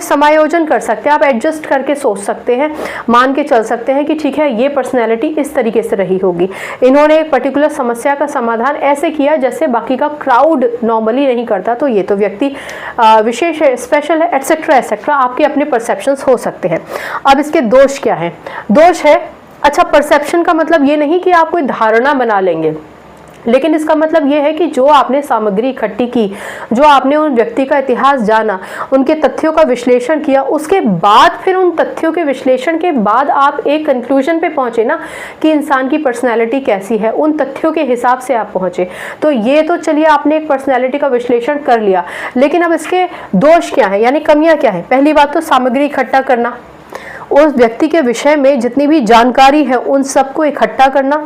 समायोजन कर सकते हैं, आप एडजस्ट करके सोच सकते हैं, मान के चल सकते हैं कि ठीक है ये पर्सनैलिटी इस तरीके से रही होगी। इन्होंने एक पर्टिकुलर समस्या का समाधान ऐसे किया जैसे बाकी का क्राउड नॉर्मली नहीं करता, तो ये तो व्यक्ति विशेष है, स्पेशल है, एटसेट्रा एटसेट्रा, आपके अपने परसेप्शंस हो सकते हैं। अब इसके दोष क्या है? दोष है, अच्छा परसेप्शन का मतलब ये नहीं कि आप कोई धारणा बना लेंगे, लेकिन इसका मतलब ये है कि जो आपने सामग्री इकट्ठी की, जो आपने उन व्यक्ति का इतिहास जाना, उनके तथ्यों का विश्लेषण किया, उसके बाद फिर उन तथ्यों के विश्लेषण के बाद आप एक कंक्लूजन पे पहुंचे ना कि इंसान की पर्सनैलिटी कैसी है, उन तथ्यों के हिसाब से आप पहुंचे। तो ये तो चलिए आपने एक पर्सनैलिटी का विश्लेषण कर लिया, लेकिन अब इसके दोष क्या है, यानी कमियां क्या है? पहली बात तो सामग्री इकट्ठा करना, उस व्यक्ति के विषय में जितनी भी जानकारी है उन सबको इकट्ठा करना,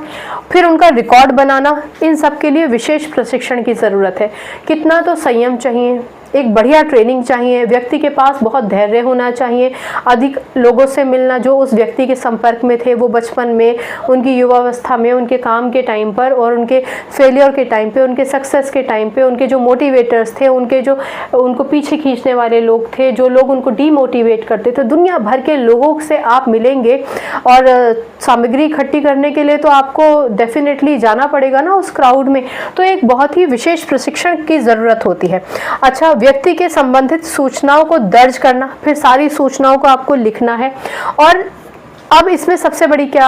फिर उनका रिकॉर्ड बनाना, इन सब के लिए विशेष प्रशिक्षण की ज़रूरत है। कितना तो संयम चाहिए, एक बढ़िया ट्रेनिंग चाहिए, व्यक्ति के पास बहुत धैर्य होना चाहिए, अधिक लोगों से मिलना जो उस व्यक्ति के संपर्क में थे, वो बचपन में, उनकी युवावस्था में, उनके काम के टाइम पर और उनके फेलियर के टाइम पे, उनके सक्सेस के टाइम पे, उनके जो मोटिवेटर्स थे, उनके जो उनको पीछे खींचने वाले लोग थे, जो लोग उनको डीमोटिवेट करते थे, दुनिया भर के लोगों से आप मिलेंगे। और सामग्री इकट्ठी करने के लिए तो आपको डेफिनेटली जाना पड़ेगा ना उस क्राउड में, तो एक बहुत ही विशेष प्रशिक्षण की ज़रूरत होती है। अच्छा, व्यक्ति के संबंधित सूचनाओं को दर्ज करना, फिर सारी सूचनाओं को आपको लिखना है। और अब इसमें सबसे बड़ी क्या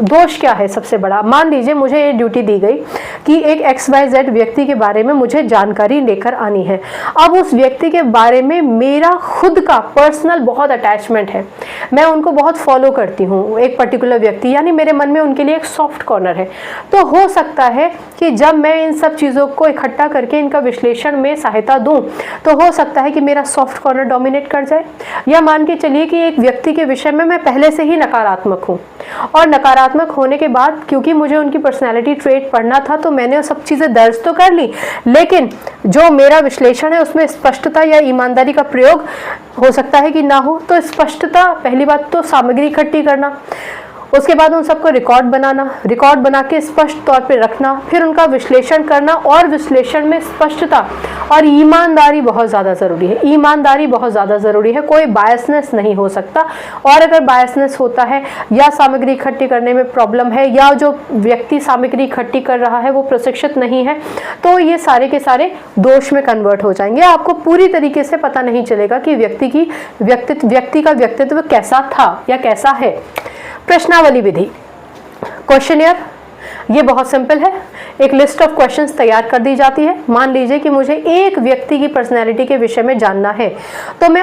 दोष क्या है? सबसे बड़ा, मान लीजिए मुझे ये ड्यूटी दी गई कि एक XYZ व्यक्ति के बारे में मुझे जानकारी लेकर आनी है। अब उस व्यक्ति के बारे में मेरा खुद का पर्सनल बहुत अटैचमेंट है, मैं उनको बहुत फॉलो करती हूँ, एक पर्टिकुलर व्यक्ति, यानी मेरे मन में उनके लिए एक सॉफ्ट कॉर्नर है। तो हो सकता है कि जब मैं इन सब चीज़ों को इकट्ठा करके इनका विश्लेषण में सहायता दूँ, तो हो सकता है कि मेरा सॉफ्ट कॉर्नर डोमिनेट कर जाए। या मान के चलिए कि एक व्यक्ति के विषय में मैं पहले से ही नकारात्मक हूँ, और नकारात्मक होने के बाद क्योंकि मुझे उनकी पर्सनैलिटी ट्रेट पढ़ना था, तो मैंने सब चीज़ें दर्ज तो कर ली, लेकिन जो मेरा विश्लेषण है उसमें स्पष्टता या ईमानदारी का प्रयोग हो सकता है कि ना हो। तो स्पष्टता, पहली बात तो सामग्री इकट्ठी करना, उसके बाद उन सबको रिकॉर्ड बनाना, रिकॉर्ड बना के स्पष्ट तौर पे रखना, फिर उनका विश्लेषण करना, और विश्लेषण में स्पष्टता और ईमानदारी बहुत ज़्यादा ज़रूरी है। ईमानदारी बहुत ज़्यादा ज़रूरी है, कोई बायसनेस नहीं हो सकता। और अगर बायसनेस होता है या सामग्री इकट्ठी करने में प्रॉब्लम है, या जो व्यक्ति सामग्री इकट्ठी कर रहा है वो प्रशिक्षित नहीं है, तो ये सारे के सारे दोष में कन्वर्ट हो जाएंगे। आपको पूरी तरीके से पता नहीं चलेगा कि व्यक्ति का व्यक्तित्व कैसा था या कैसा है। प्रश्नावली विधि, क्वेश्चनियर, ये बहुत सिंपल है। एक लिस्ट ऑफ क्वेश्चंस तैयार कर दी जाती है। मान लीजिए कि मुझे एक व्यक्ति की पर्सनैलिटी के विषय में जानना है, तो मैं